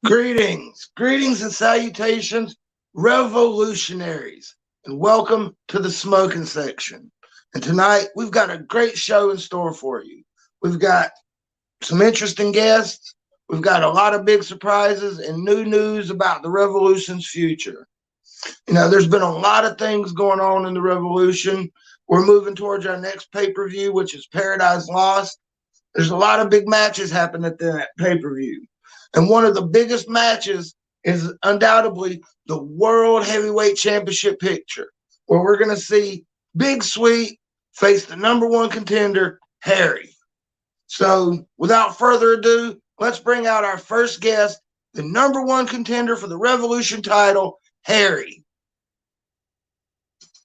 Greetings and salutations, revolutionaries, and welcome to the smoking section. And tonight we've got a great show in store for you. We've got some interesting guests, we've got a lot of big surprises and new news about the revolution's future. There's been a lot of things going on in the revolution. We're moving towards our next pay-per-view, which is Paradise Lost. There's a lot of big matches happening at that pay-per-view. And one of the biggest matches is undoubtedly the World Heavyweight Championship picture, where we're going to see Big Sweet face the number one contender, Harry. So without further ado, let's bring out our first guest, the number one contender for the Revolution title, Harry.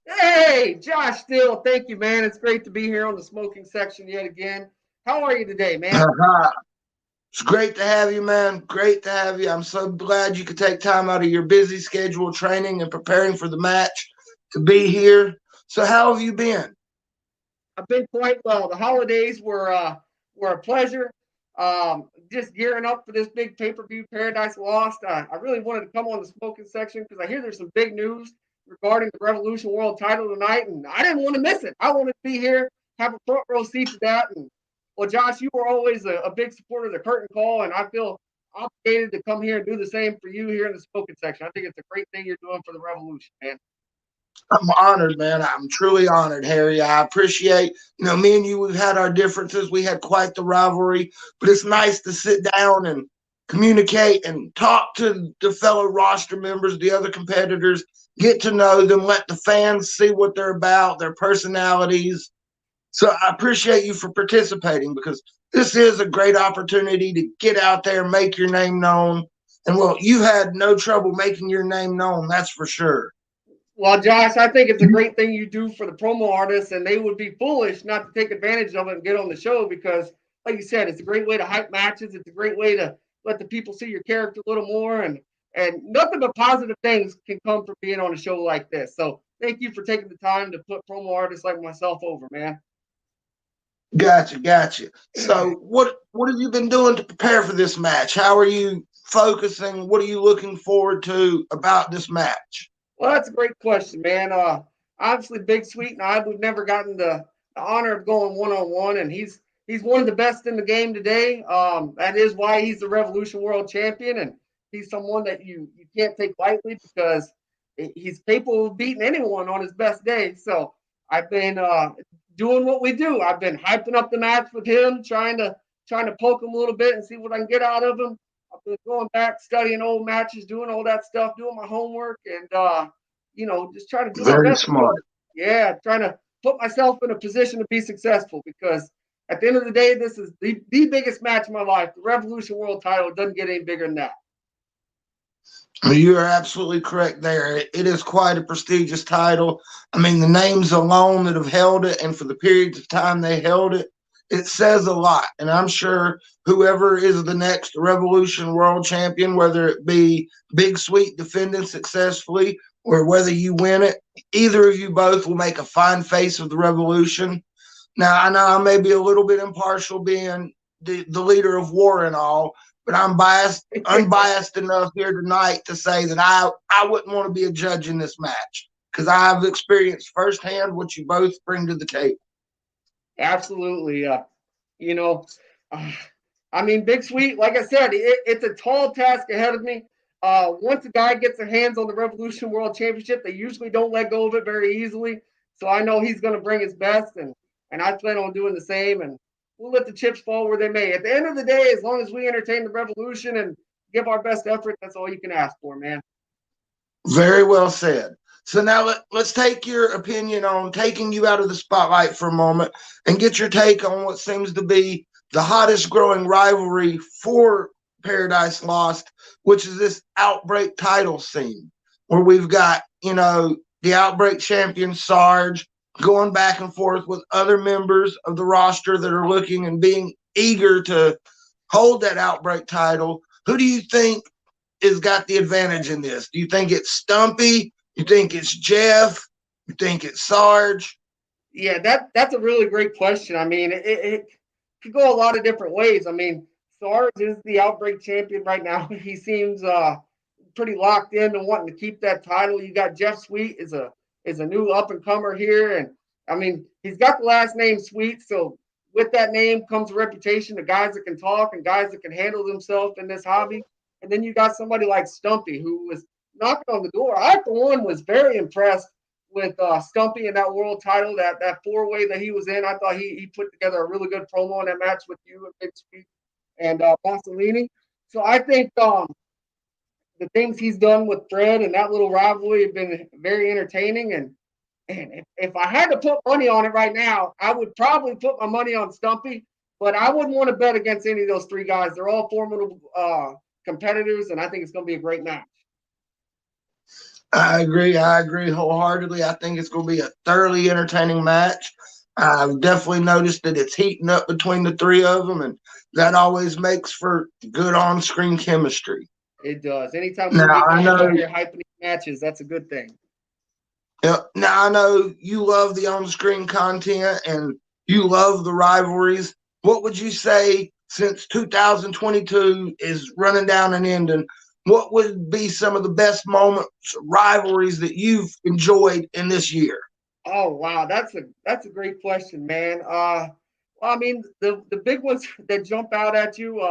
Hey, Josh Steele, thank you, man. It's great to be here on the smoking section yet again. How are you today, man? It's great to have you, man. Great to have you. I'm so glad you could take time out of your busy schedule training and preparing for the match to be here. So how have you been? I've been quite well. The holidays were a pleasure. Just gearing up for this big pay-per-view, Paradise Lost. I really wanted to come on the smoking section because I hear there's some big news regarding the Revolution World title tonight, and I didn't want to miss it. I wanted to be here, have a front row seat to that. And well, Josh, you were always a big supporter of the curtain call, and I feel obligated to come here and do the same for you here in the smoking section. I think it's a great thing you're doing for the Revolution, man. I'm honored, man. I'm truly honored, Harry. I appreciate, me and you, we've had our differences. We had quite the rivalry, but it's nice to sit down and communicate and talk to the fellow roster members, the other competitors, get to know them, let the fans see what they're about, their personalities. So I appreciate you for participating because this is a great opportunity to get out there, make your name known. And well, you had no trouble making your name known, that's for sure. Well, Josh, I think it's a great thing you do for the promo artists, and they would be foolish not to take advantage of it and get on the show because, like you said, it's a great way to hype matches. It's a great way to let the people see your character a little more, and nothing but positive things can come from being on a show like this. So thank you for taking the time to put promo artists like myself over, man. Gotcha. So what have you been doing to prepare for this match? How are you focusing? What are you looking forward to about this match? Well, that's a great question, man. Obviously, Big Sweet and I, we've never gotten the honor of going one on one, and he's one of the best in the game today. That is why he's the Revolution World Champion, and he's someone that you can't take lightly because he's capable of beating anyone on his best day. So I've been doing what we do. I've been hyping up the match with him, trying to poke him a little bit and see what I can get out of him. I've been going back, studying old matches, doing all that stuff, doing my homework, and just trying to do my Very best. smart. Yeah, trying to put myself in a position to be successful because at the end of the day, this is the biggest match of my life. The Revolution World title doesn't get any bigger than that. You are absolutely correct there. It is quite a prestigious title. I mean, the names alone that have held it and for the periods of time they held it, it says a lot. And I'm sure whoever is the next Revolution World Champion, whether it be Big Sweet defending successfully or whether you win it, either of you both will make a fine face of the Revolution. Now, I know I may be a little bit impartial being the leader of war and all, but I'm unbiased enough here tonight to say that I wouldn't want to be a judge in this match because I've experienced firsthand what you both bring to the table. Absolutely. You know, uh, I mean, Big Sweet, like I said, it's a tall task ahead of me. Once a guy gets their hands on the Revolution World Championship, they usually don't let go of it very easily. So I know he's going to bring his best, and I plan on doing the same. And we'll let the chips fall where they may. At the end of the day, as long as we entertain the Revolution and give our best effort, that's all you can ask for, man. Very well said. So now let's take your opinion on taking you out of the spotlight for a moment and get your take on what seems to be the hottest growing rivalry for Paradise Lost, which is this Outbreak title scene where we've got, the Outbreak champion Sarge going back and forth with other members of the roster that are looking and being eager to hold that Outbreak title. Who do you think has got the advantage in this? Do you think it's Stumpy? You think it's Jeff? You think it's Sarge? Yeah, that's a really great question. I mean, it could go a lot of different ways. I mean, Sarge is the Outbreak champion right now. He seems pretty locked in and wanting to keep that title. You got Jeff Sweet is a new up and comer here, and I mean he's got the last name Sweet, so with that name comes a reputation of guys that can talk and guys that can handle themselves in this hobby. And then you got somebody like Stumpy who was knocking on the door. I, for one, was very impressed with Stumpy in that world title, that four-way that he was in. I thought he put together a really good promo in that match with you and Big Sweet and Mussolini. So I think the things he's done with Fred and that little rivalry have been very entertaining. And if I had to put money on it right now, I would probably put my money on Stumpy, but I wouldn't want to bet against any of those three guys. They're all formidable competitors, and I think it's going to be a great match. I agree. I agree wholeheartedly. I think it's going to be a thoroughly entertaining match. I've definitely noticed that it's heating up between the three of them, and that always makes for good on-screen chemistry. It does. Anytime we Now, get I guys know, out here hyping these matches, that's a good thing. now, I know you love the on-screen content and you love the rivalries. What would you say, since 2022 is running down and ending, what would be some of the best moments, rivalries that you've enjoyed in this year? Oh wow, that's a great question, man. Well, I mean the big ones that jump out at you,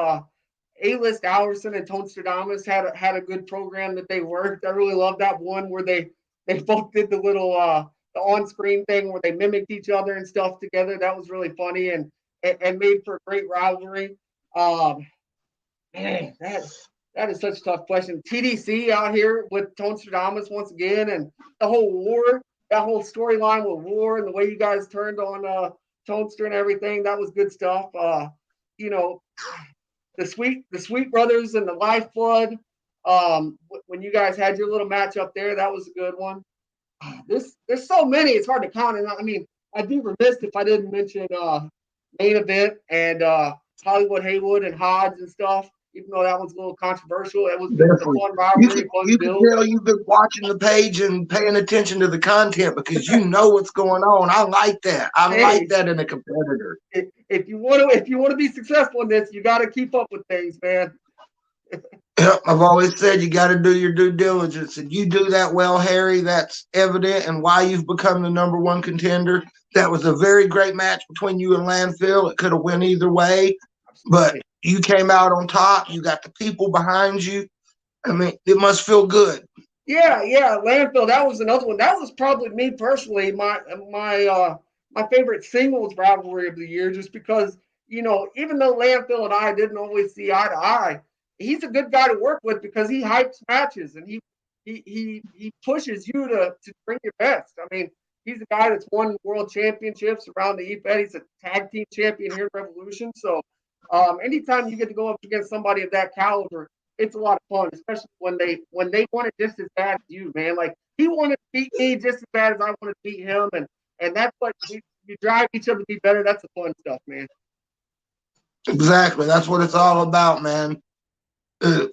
A-List Alverson and Tone Stradamus had a good program that they worked. I really love that one where they both did the little the on-screen thing where they mimicked each other and stuff together. That was really funny and made for a great rivalry. Um, Man, that is such a tough question. TDC out here with Tone Stradamus once again, and the whole war, that whole storyline with war, and the way you guys turned on Tonester and everything. That was good stuff. You know, the Sweet Brothers and the Lifeblood. When you guys had your little match up there, that was a good one. There's so many, it's hard to count. And I mean, I'd be remiss if I didn't mention Main Event and Hollywood Haywood and Hodge and stuff. Even though that was a little controversial, it was a Definitely. fun rivalry, fun You can build. tell you've been watching the page and paying attention to the content because you know what's going on. I like that. I like Hey, that in a competitor. if you want to be successful in this, you got to keep up with things, man. Yep, I've always said you got to do your due diligence, and you do that well, Harry. That's evident, and why you've become the number one contender. That was a very great match between you and Landfill. It could have went either way, but Absolutely. you came out on top. You got the people behind you. I mean, it must feel good. Yeah, landfill. That was another one. That was probably me personally my favorite singles rivalry of the year, just because even though landfill and I didn't always see eye to eye, he's a good guy to work with because he hypes matches and he pushes you to bring your best. I mean, he's a guy that's won world championships around the EFED. He's a tag team champion here in Revolution. So anytime you get to go up against somebody of that caliber, it's a lot of fun, especially when they want it just as bad as you, man. Like he wanted to beat me just as bad as I wanted to beat him, and that's what you drive each other to be better. That's the fun stuff, man. Exactly. That's what it's all about, man.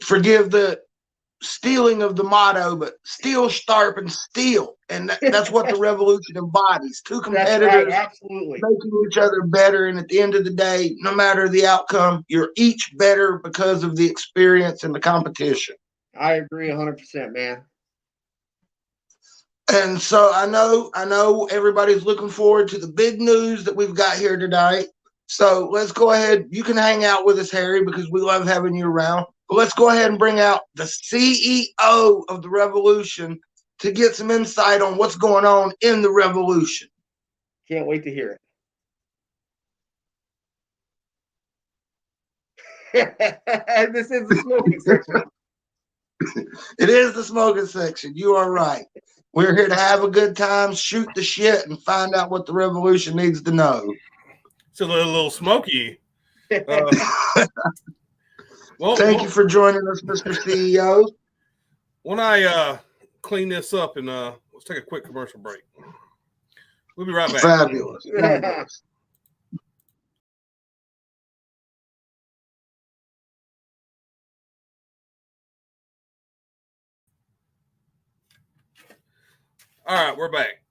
Forgive the stealing of the motto, but steel sharpens steel. And that's what the revolution embodies. Two That's right, competitors absolutely. making each other better. And at the end of the day, no matter the outcome, you're each better because of the experience and the competition. I agree 100%, man. And so I know everybody's looking forward to the big news that we've got here tonight. So let's go ahead. You can hang out with us, Harry, because we love having you around. But let's go ahead and bring out the CEO of the Revolution to get some insight on what's going on in the Revolution. Can't wait to hear it. This is the smoking section. It is the smoking section. You are right. We're here to have a good time, shoot the shit, and find out what the Revolution needs to know. It's a little smoky. Thank you for joining us, Mr. CEO. When I clean this up and let's take a quick commercial break. We'll be right back. Fabulous. Fabulous. All right, we're back.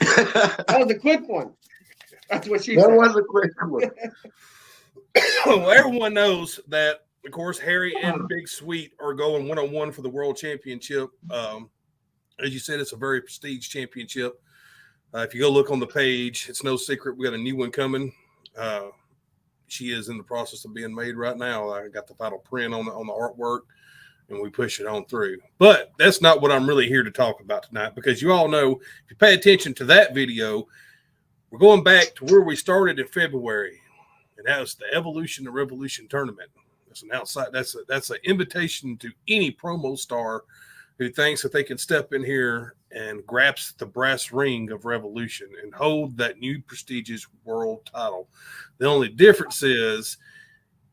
That was a quick one. That's what she That said. was a quick one. Well, everyone knows that, of course, Harry and Big Sweet are going 1-on-1 for the world championship. As you said, it's a very prestige championship. If you go look on the page, it's no secret we got a new one coming. She is in the process of being made right now. I got the final print on the artwork, and we push it on through. But that's not what I'm really here to talk about tonight, because you all know, if you pay attention to that video, we're going back to where we started in February, and that was the Evolution to Revolution tournament. That's an outside. That's an invitation to any promo star who thinks that they can step in here and grasp the brass ring of Revolution and hold that new prestigious world title. The only difference is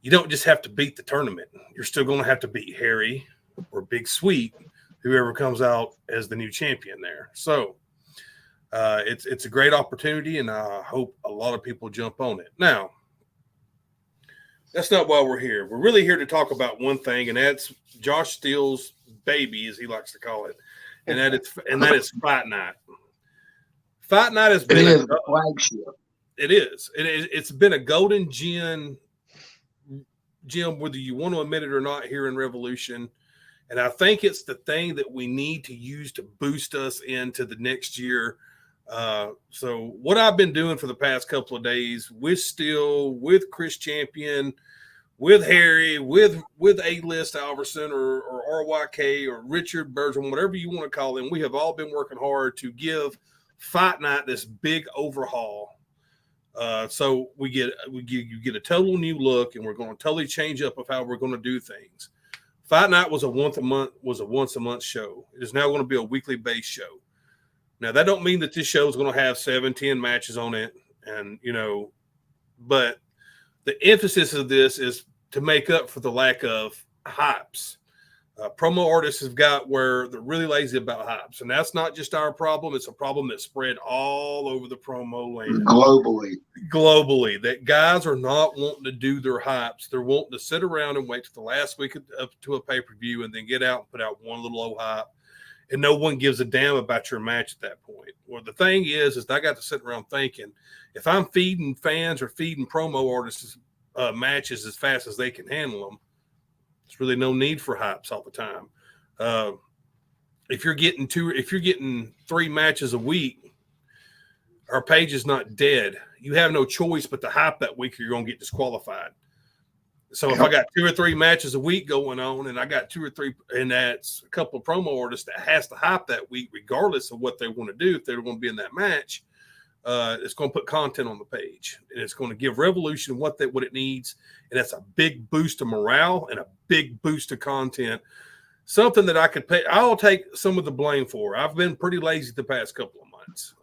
you don't just have to beat the tournament. You're still going to have to beat Harry or Big Sweet, whoever comes out as the new champion there. So it's a great opportunity, and I hope a lot of people jump on it. Now, that's not why we're here. We're really here to talk about one thing, and that's Josh Steele's baby, as he likes to call it, and that is Fight Night. Fight Night has been a flagship. It is. It's been a golden gem, whether you want to admit it or not, here in Revolution. And I think it's the thing that we need to use to boost us into the next year. So what I've been doing for the past couple of days with Steele, with Chris Champion, with Harry, with A-List Alverson or RYK or Richard Bergeron, whatever you want to call them, we have all been working hard to give Fight Night this big overhaul. So you get a total new look, and we're going to totally change up of how we're going to do things. Fight Night was a once a month show. It is now going to be a weekly based show. Now, that don't mean that this show is going to have 7-10 matches on it, and but the emphasis of this is to make up for the lack of hypes. Promo artists have got where they're really lazy about hypes, and that's not just our problem. It's a problem that's spread all over the promo land. Globally, that guys are not wanting to do their hypes. They're wanting to sit around and wait to the last week up to a pay-per-view and then get out and put out one little old hype, and no one gives a damn about your match at that point. Well, the thing is I got to sit around thinking, if I'm feeding fans or feeding promo artists matches as fast as they can handle them, there's really no need for hypes all the time. If you're getting 3 matches a week, our page is not dead. You have no choice but to hype that week, or you're going to get disqualified. So if I got 2 or 3 matches a week going on, and I got 2 or 3, and that's a couple of promo artists that has to hype that week, regardless of what they want to do, if they're going to be in that match, it's going to put content on the page, and it's going to give Revolution what it needs, and that's a big boost of morale and a big boost of content. Something that I could pay. I'll take some of the blame for. I've been pretty lazy the past couple of months.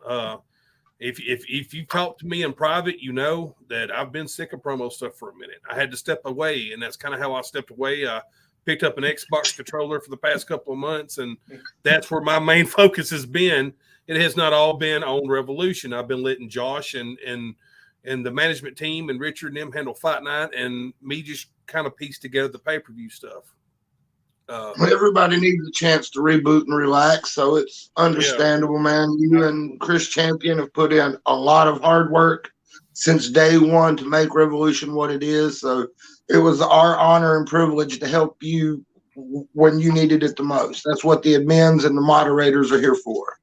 If you talk to me in private, you know that I've been sick of promo stuff for a minute. I had to step away, and that's kind of how I stepped away. I picked up an Xbox controller for the past couple of months, and that's where my main focus has been. It has not all been on Revolution. I've been letting Josh and the management team and Richard and them handle Fight Night, and me just kind of piece together the pay-per-view stuff. Everybody needs a chance to reboot and relax, so it's understandable, man. You and Chris Champion have put in a lot of hard work since day one to make Revolution what it is. So it was our honor and privilege to help you when you needed it the most. That's what the admins and the moderators are here for.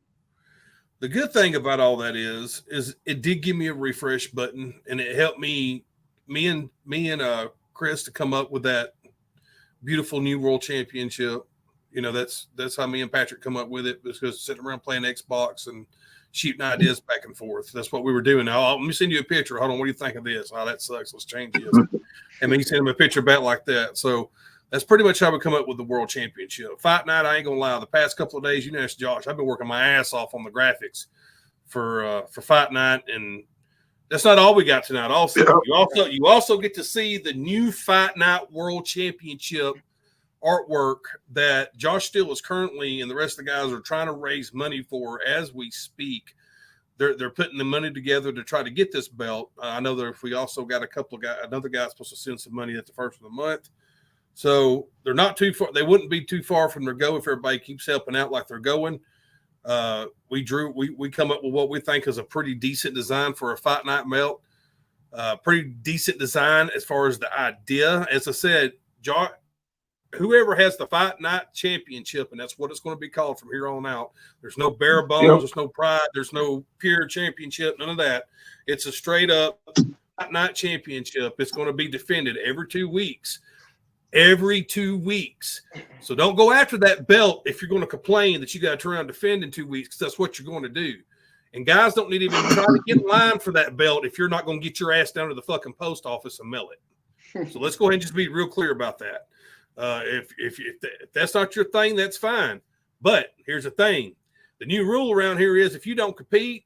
The good thing about all that is it did give me a refresh button, and it helped me and Chris to come up with that beautiful new world championship. That's how me and Patrick come up with it, because sitting around playing Xbox and shooting ideas back and forth. That's what we were doing. Now, let me send you a picture. Hold on. What do you think of this? Oh, that sucks. Let's change this. And then you send him a picture back like that. So that's pretty much how we come up with the world championship. Fight Night, I ain't going to lie. The past couple of days, ask Josh, I've been working my ass off on the graphics for Fight Night, and that's not all we got tonight. Also, you also get to see the new Fight Night World Championship artwork that Josh Steele is currently, and the rest of the guys are trying to raise money for as we speak. They're putting the money together to try to get this belt. I know that if we also got another guy supposed to send some money at the first of the month. So they're not too far. They wouldn't be too far from their go if everybody keeps helping out like they're going. We come up with what we think is a pretty decent design for a Fight Night belt. Pretty decent design as far as the idea. As I said, whoever has the Fight Night Championship, and that's what it's going to be called from here on out. There's no bare bones. There's no pride. There's no pure championship. None of that. It's a straight up Fight Night Championship. It's going to be defended every 2 weeks. Every 2 weeks. So don't go after that belt if you're going to complain that you got to turn around and defend in 2 weeks, because that's what you're going to do. And guys don't need to even try to get in line for that belt if you're not going to get your ass down to the fucking post office and mail it. So let's go ahead and just be real clear about that. If that's not your thing, that's fine. But here's the thing. The new rule around here is if you don't compete,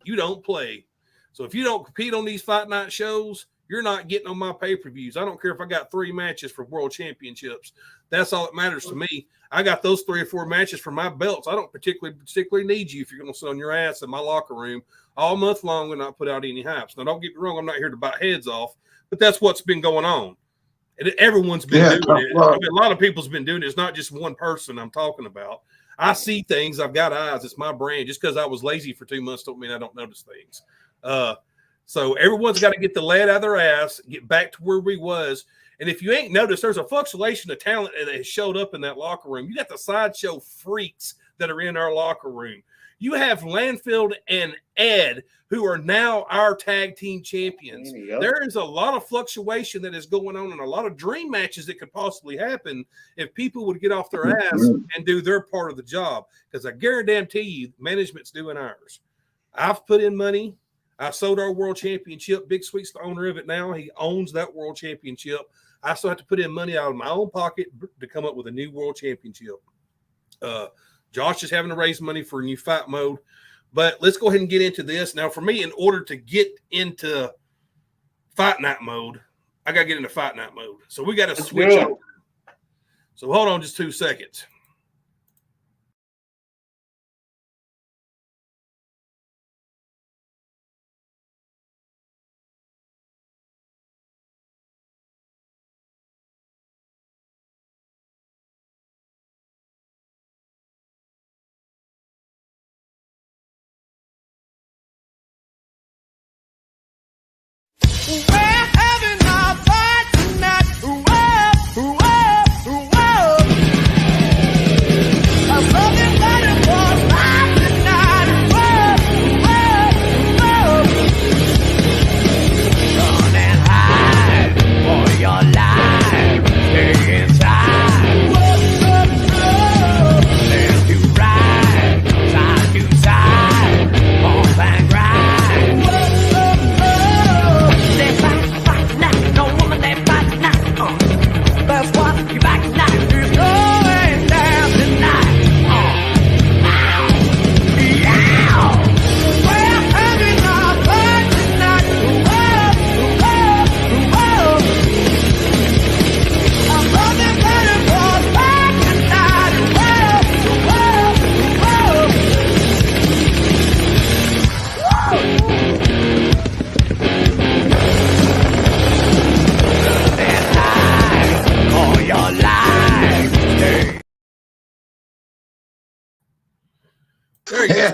you don't play. So if you don't compete on these Fight Night shows, you're not getting on my pay-per-views. I don't care if I got 3 matches for world championships. That's all that matters to me. I got those 3 or 4 matches for my belts. I don't particularly need you if you're going to sit on your ass in my locker room all month long and not put out any hypes. Now, don't get me wrong. I'm not here to bite heads off, but that's what's been going on. And everyone's been doing it. I mean, a lot of people's been doing it. It's not just one person I'm talking about. I see things. I've got eyes. It's my brain. Just because I was lazy for 2 months don't mean I don't notice things. So everyone's got to get the lead out of their ass, get back to where we was. And if you ain't noticed, there's a fluctuation of talent that has showed up in that locker room. You got the sideshow freaks that are in our locker room. You have Landfield and Ed, who are now our tag team champions. There is a lot of fluctuation that is going on and a lot of dream matches that could possibly happen if people would get off their ass and do their part of the job. Because I guarantee you, management's doing ours. I've put in money. I sold our world championship. Big Sweet's the owner of it now. He owns that world championship. I still have to put in money out of my own pocket to come up with a new world championship. Josh is having to raise money for a new fight mode. But let's go ahead and get into this. Now, for me, in order to get into Fight Night mode, I got to get into Fight Night mode. So we got to switch over. So hold on just 2 seconds.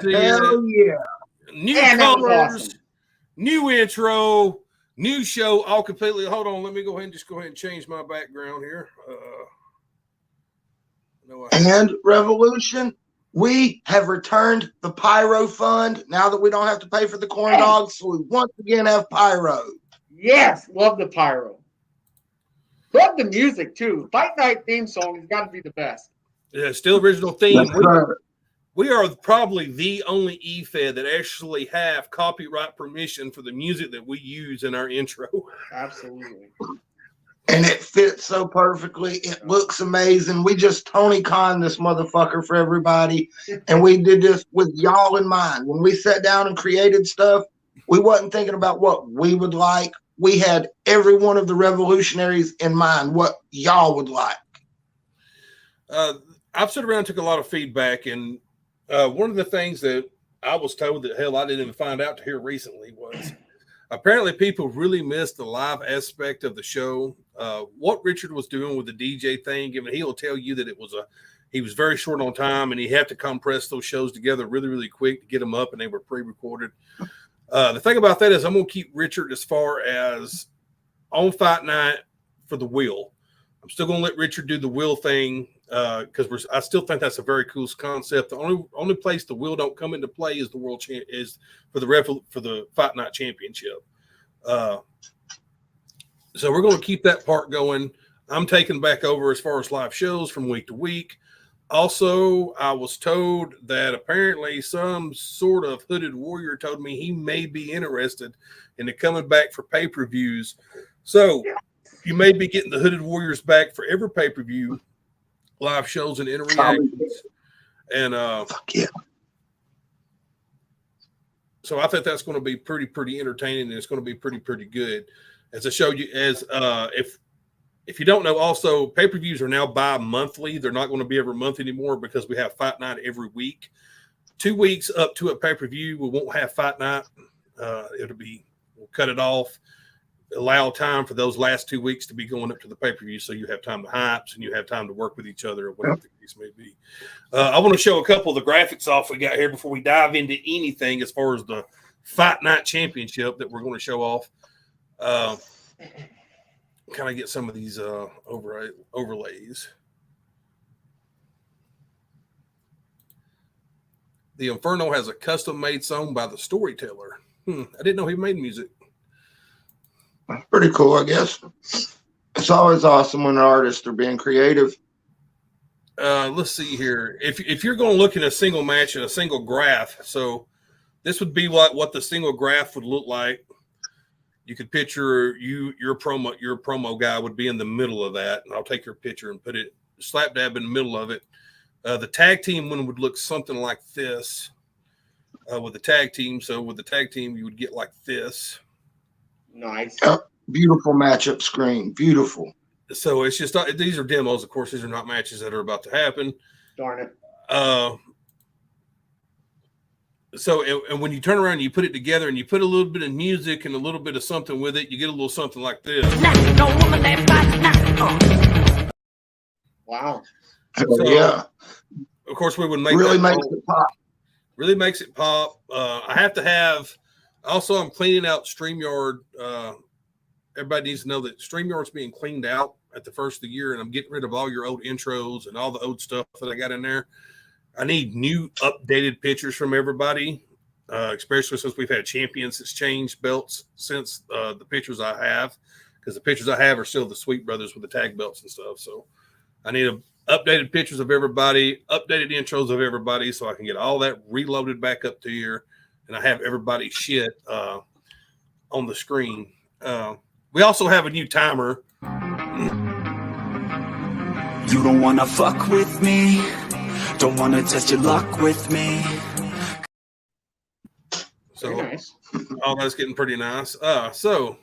Hell yeah. New colors, new intro, new show, all completely. Hold on, let me go ahead and change my background here. And Revolution, we have returned the Pyro Fund now that we don't have to pay for the corn dogs. So we once again have Pyro. Yes, love the Pyro. Love the music too. Fight Night theme song has got to be the best. Yeah, still original theme. Right. We are probably the only EFED that actually have copyright permission for the music that we use in our intro. Absolutely. And it fits so perfectly. It looks amazing. We just Tony Khan this motherfucker for everybody. And we did this with y'all in mind. When we sat down and created stuff, we wasn't thinking about what we would like. We had every one of the revolutionaries in mind, what y'all would like. I've sat around and took a lot of feedback, and one of the things that I was told that, hell, I didn't even find out to hear recently was apparently people really missed the live aspect of the show. What Richard was doing with the DJ thing, given he'll tell you that he was very short on time and he had to compress those shows together really, really quick to get them up, and they were pre-recorded. The thing about that is I'm going to keep Richard as far as on fight night for the wheel. I'm still going to let Richard do the wheel thing because I still think that's a very cool concept. The only place the wheel don't come into play is is for the fight night championship. So we're going to keep that part going. I'm taking back over as far as live shows from week to week. Also, I was told that apparently some sort of hooded warrior told me he may be interested in coming back for pay-per-views. So you may be getting the hooded warriors back for every pay-per-view, live shows and interactions. And yeah. So I think that's going to be pretty entertaining, and it's going to be pretty good. As I showed you, if you don't know, also pay-per-views are now bi-monthly. They're not going to be every month anymore because we have fight night every week. 2 weeks up to a pay-per-view, we won't have fight night. We'll cut it off, allow time for those last 2 weeks to be going up to the pay-per-view, so you have time to hypes and you have time to work with each other or whatever the case may be. I want to show a couple of the graphics off we got here before we dive into anything as far as the Fight Night Championship that we're going to show off. Kind of get some of these overlays. The Inferno has a custom-made song by the Storyteller. I didn't know he made music. That's pretty cool, I guess. It's always awesome when artists are being creative. Let's see here. If you're going to look at a single match and a single graph, so this would be like what the single graph would look like. You could picture your promo guy would be in the middle of that, and I'll take your picture and put it slap dab in the middle of it. The tag team one would look something like this with the tag team. So with the tag team, you would get like this. Nice. Beautiful matchup screen. Beautiful. So it's just these are demos, of course. These are not matches that are about to happen. Darn it. So and when you turn around and you put it together and you put a little bit of music and a little bit of something with it, you get a little something like this. Wow. So, yeah. Of course, we would make really makes it pop. Really makes it pop. I have to have. Also, I'm cleaning out StreamYard. Everybody needs to know that StreamYard's being cleaned out at the first of the year, and I'm getting rid of all your old intros and all the old stuff that I got in there. I need new updated pictures from everybody, especially since we've had champions that's changed belts since the pictures I have, because the pictures I have are still the Sweet Brothers with the tag belts and stuff. So I need updated pictures of everybody, updated intros of everybody, so I can get all that reloaded back up to here, and I have everybody's shit on the screen. We also have a new timer. You don't want to fuck with me. Don't want to test your luck with me. So, nice. Oh, that's getting pretty nice. So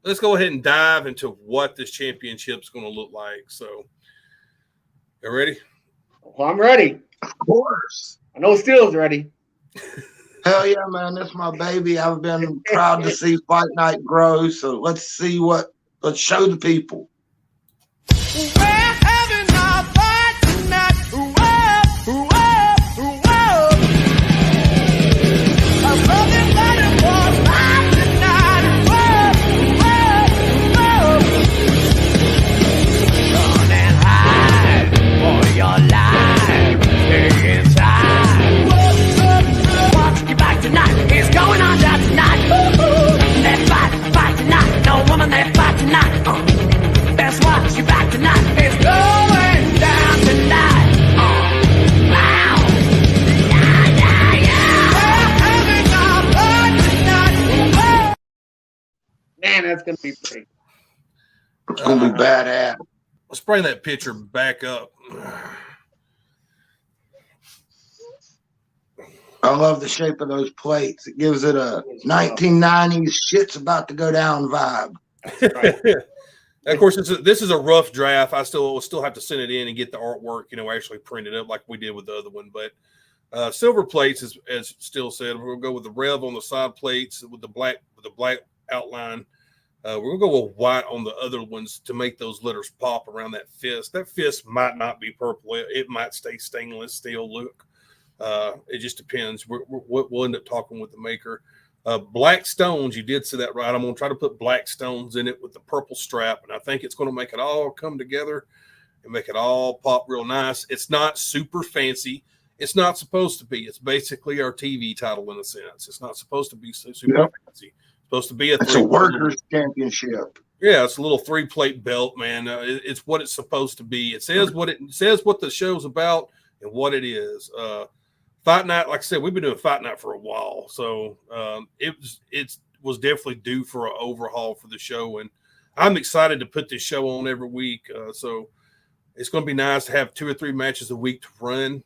let's go ahead and dive into what this championship's going to look like. So, you ready? Well, I'm ready. Of course. I know Steel's ready. Hell yeah, man. That's my baby. I've been proud to see Fight Night grow. So let's show the people. Man, that's going to be pretty. It's going to be badass. Let's bring that picture back up. I love the shape of those plates. It gives it a 1990s shit's about to go down vibe. Right. Of course, this is a rough draft. I will still have to send it in and get the artwork, actually printed up like we did with the other one. But silver plates, as Still said, we'll go with the Rev on the side plates with the black outline. We're gonna go with white on the other ones to make those letters pop around that fist. That fist might not be purple. It might stay stainless steel look. It just depends. We'll end up talking with the maker. Black stones, you did say that right. I'm going to try to put black stones in it with the purple strap, and I think it's going to make it all come together and make it all pop real nice. It's not super fancy. It's not supposed to be. It's basically our TV title in a sense. It's not supposed to be super fancy. It's supposed to be it's a workers' championship. Yeah, it's a little 3-plate belt, man. It's what it's supposed to be. It says what the show's about and what it is. Fight Night, like I said, we've been doing Fight Night for a while, so it was definitely due for an overhaul for the show, and I'm excited to put this show on every week. So it's going to be nice to have 2 or 3 matches a week to run.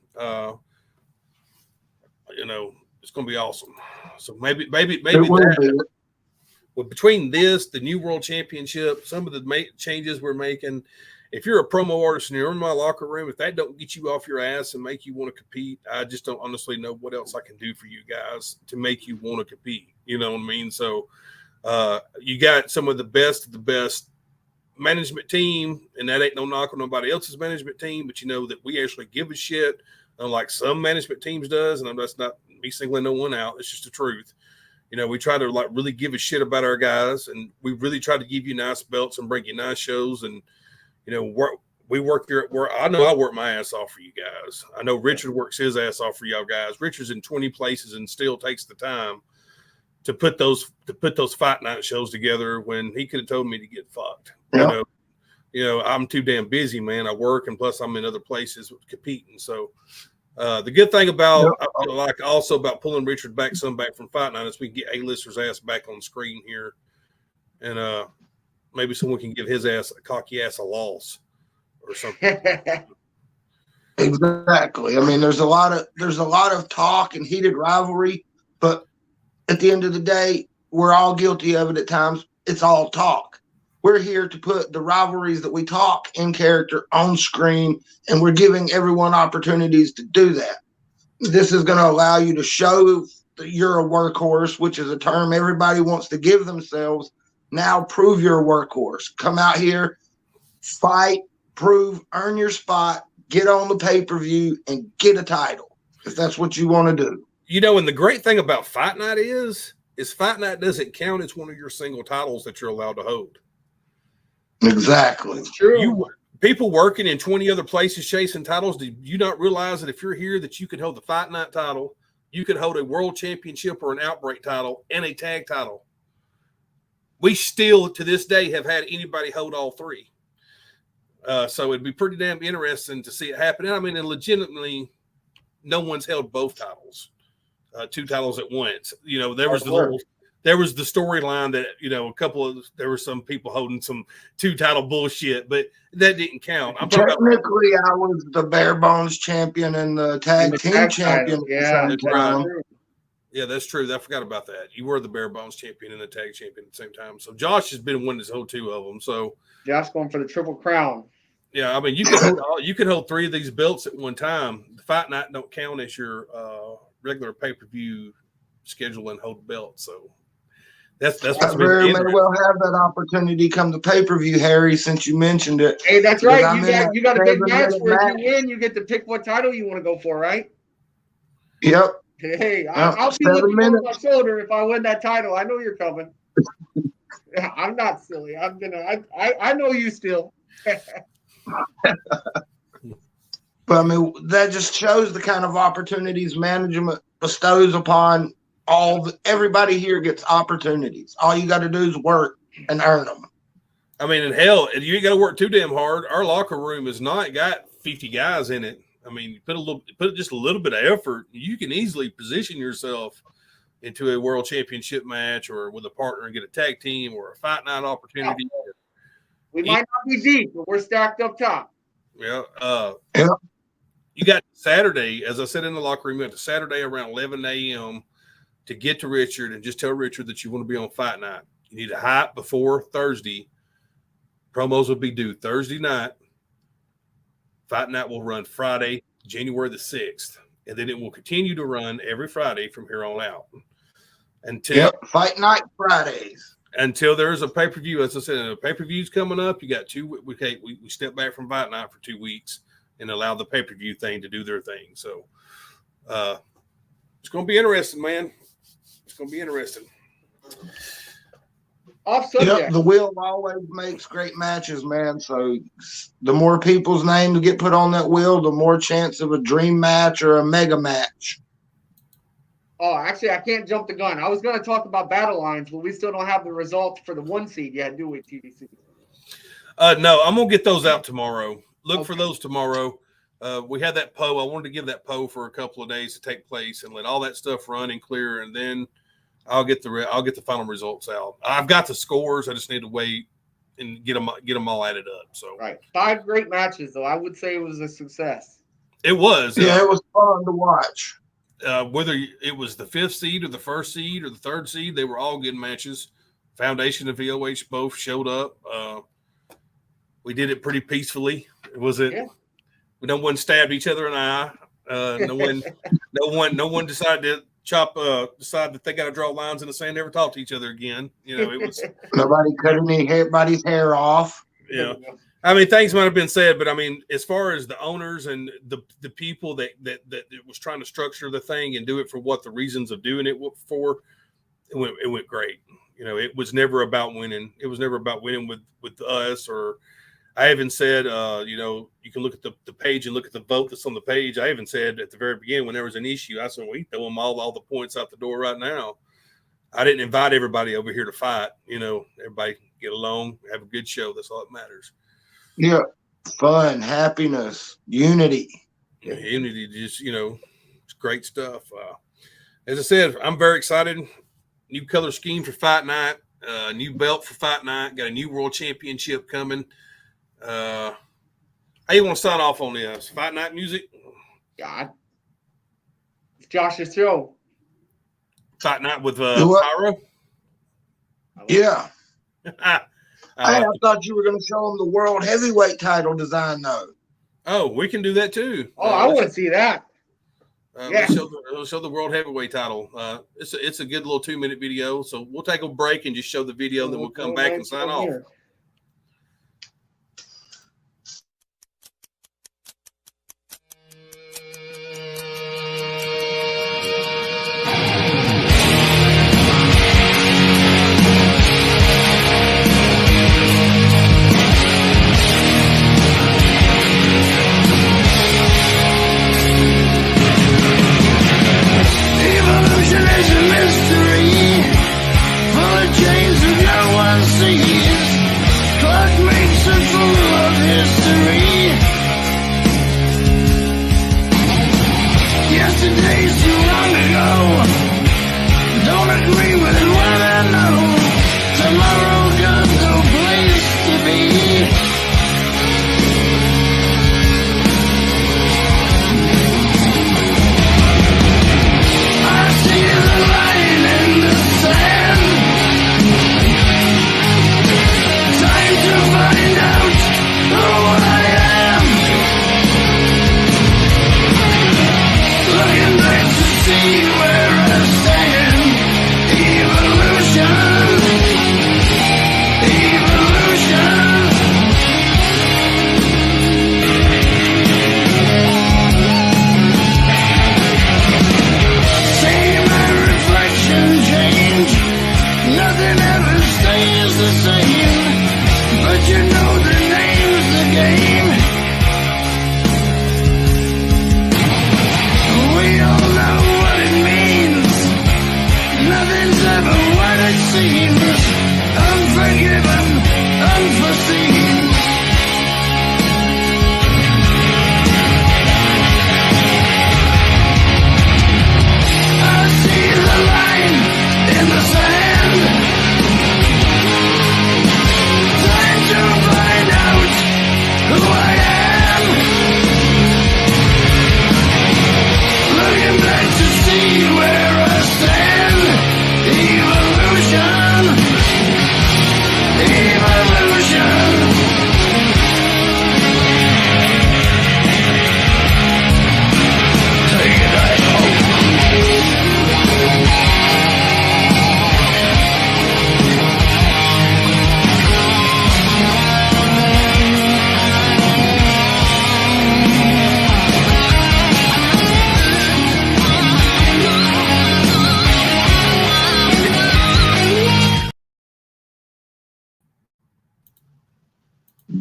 It's going to be awesome. So maybe that. Well, between this, the New World Championship, some of the changes we're making, if you're a promo artist and you're in my locker room, if that don't get you off your ass and make you want to compete, I just don't honestly know what else I can do for you guys to make you want to compete. You know what I mean? So you got some of the best management team, and that ain't no knock on nobody else's management team, but you know that we actually give a shit, unlike some management teams does, and that's not me singling no one out. It's just the truth. We try to like really give a shit about our guys, and we really try to give you nice belts and bring you nice shows. And we work here. I know I work my ass off for you guys. I know Richard works his ass off for y'all guys. Richard's in 20 places and still takes the time to put those Fight Night shows together when he could have told me to get fucked. Yeah. I'm too damn busy, man. I work, and plus I'm in other places competing. So. The good thing about I feel like also about pulling Richard back from Fight Night is we can get A-listers ass back on screen here, and maybe someone can give his ass a cocky ass a loss or something. Exactly. I mean, there's a lot of talk and heated rivalry, but at the end of the day, we're all guilty of it at times. It's all talk. We're here to put the rivalries that we talk in character on screen, and we're giving everyone opportunities to do that. This is going to allow you to show that you're a workhorse, which is a term everybody wants to give themselves. Now prove you're a workhorse. Come out here, fight, prove, earn your spot, get on the pay-per-view, and get a title if that's what you want to do. And the great thing about Fight Night is Fight Night doesn't count as one of your single titles that you're allowed to hold. Exactly. It's true. People working in 20 other places chasing titles, do you not realize that if you're here that you can hold the Fight Night title, you can hold a world championship or an Outbreak title and a tag title? We still, to this day, have had anybody hold all 3. So it'd be pretty damn interesting to see it happen. And I mean, and legitimately, no one's held both titles, 2 titles at once. There was the storyline that, there were some people holding some 2 title bullshit, but that didn't count. Technically, I was the bare bones champion and the tag team champion. Yeah, that's right. Yeah, that's true. I forgot about that. You were the bare bones champion and the tag champion at the same time. So Josh has been winning this whole 2 of them. So Josh going for the Triple Crown. Yeah, I mean, you can hold 3 of these belts at one time. The Fight Night don't count as your regular pay-per-view schedule and hold belt. So that's I very may well have that opportunity come to pay-per-view, Harry, since you mentioned it. Hey, that's right. You got a big match where if you win, you get to pick what title you want to go for, right? Yep. Hey, I'll be looking over my shoulder if I win that title. I know you're coming. I'm not silly. I know you still. But I mean, that just shows the kind of opportunities management bestows upon everybody here gets opportunities. All you got to do is work and earn them. I mean, and hell, you ain't got to work too damn hard. Our locker room has not got 50 guys in it. I mean, put just a little bit of effort, you can easily position yourself into a world championship match or with a partner and get a tag team or a Fight Night opportunity. We might not be deep, but we're stacked up top. Yeah. You got Saturday, as I said in the locker room, you got Saturday around 11 a.m. to get to Richard and just tell Richard that you want to be on Fight Night. You need to hype before Thursday. Promos will be due Thursday night. Fight Night will run Friday, January the 6th, and then it will continue to run every Friday from here on out. Fight Night Fridays. Until there's a pay-per-view. As I said, a pay-per-view's coming up. You got 2 – we step back from Fight Night for 2 weeks and allow the pay-per-view thing to do their thing. So it's going to be interesting, man. It's It's going to be interesting. Off subject. Yep, the wheel always makes great matches, man. So the more people's names get put on that wheel, the more chance of a dream match or a mega match. Oh, actually, I can't jump the gun. I was going to talk about battle lines, but we still don't have the results for the 1 seed yet, do we, TBC? No, I'm going to get those out tomorrow. Look for those tomorrow. We had that poll. I wanted to give that poll for a couple of days to take place and let all that stuff run and clear, and then I'll get the final results out. I've got the scores. I just need to wait and get them all added up. So right, 5 great matches though. I would say it was a success. It was. Yeah, it was fun to watch. Whether it was the 5th seed or the 1st seed or the 3rd seed, they were all good matches. Foundation and VOH both showed up. We did it pretty peacefully. It wasn't. Yeah. No one stabbed each other in the eye. No one decided to decide that they got to draw lines in the sand, never talk to each other again. You know, it was nobody cut anybody's hair off. Yeah. I mean, things might have been said, but I mean, as far as the owners and the people that was trying to structure the thing and do it for what the reasons of doing it for, it went great. You know, it was never about winning. It was never about winning with us. Or I even said, you know, you can look at the page and look at the vote that's on the page. I even said at the very beginning when there was an issue, I said, we throw them all the points out the door right now. I didn't invite everybody over here to fight. You know, everybody get along, have a good show. That's all that matters. Yeah, fun, happiness, unity. Yeah, unity, just, you know, it's great stuff. As I said, I'm very excited. New color scheme for Fight Night, new belt for Fight Night, got a new world championship coming. How you want to sign off on this? Fight Night music? God. It's Josh's show. Fight Night with Pyro? Yeah. I thought you were going to show them the world heavyweight title design, though. Oh, we can do that too. Oh, I want to see that. Yeah. We'll show the world heavyweight title. It's a good little 2-minute video. So we'll take a break and just show the video, then we'll come back and sign off. Here.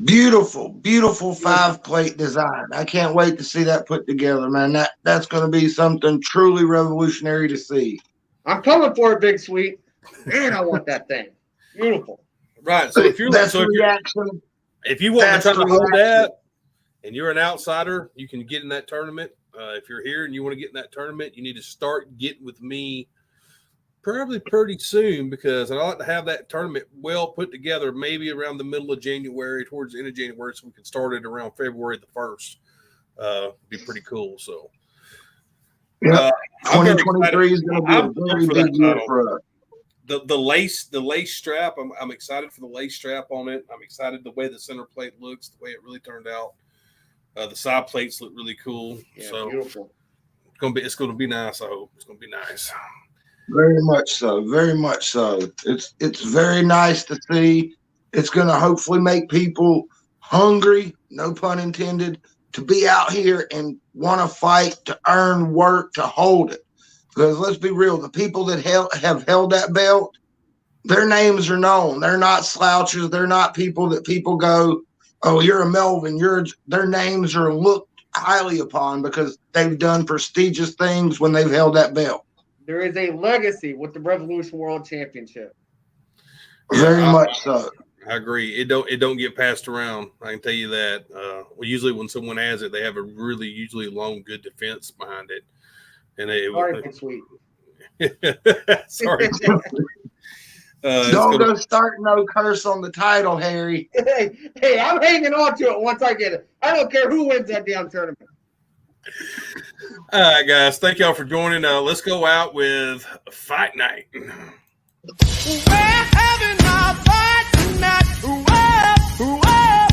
Beautiful, beautiful 5-plate design. I can't wait to see that put together, man. That's going to be something truly revolutionary to see. I'm coming for it, Big Sweet. Man, I want that thing. Beautiful. Right. So if you're that's the reaction. If you want to try to hold that and you're an outsider, you can get in that tournament. If you're here and you want to get in that tournament, you need to start getting with me probably pretty soon, because I'd like to have that tournament well put together, maybe around the middle of January, towards the end of January, so we can start it around February the 1st. Be pretty cool. So, 2023 is going to be a very big year for us. The lace strap. I'm excited for the lace strap on it. I'm excited the way the center plate looks, the way it really turned out. The side plates look really cool. Yeah, so beautiful. It's gonna be nice. I hope it's gonna be nice. Very much so. Very much so. It's very nice to see. It's going to hopefully make people hungry, no pun intended, to be out here and want to fight, to earn work, to hold it. Because let's be real, the people that have held that belt, their names are known. They're not slouches. They're not people that people go, oh, you're a Melvin. Their names are looked highly upon because they've done prestigious things when they've held that belt. There is a legacy with the Revolution World Championship. Very much so. I agree. It don't get passed around. I can tell you that. Well, usually when someone has it, they have a usually long, good defense behind it. And Sorry, Sweet. Sorry. Don't go start no curse on the title, Harry. Hey, I'm hanging on to it once I get it. I don't care who wins that damn tournament. All right, guys. Thank y'all for joining. Let's go out with Fight Night. We're having our fight tonight. Whoa, whoa.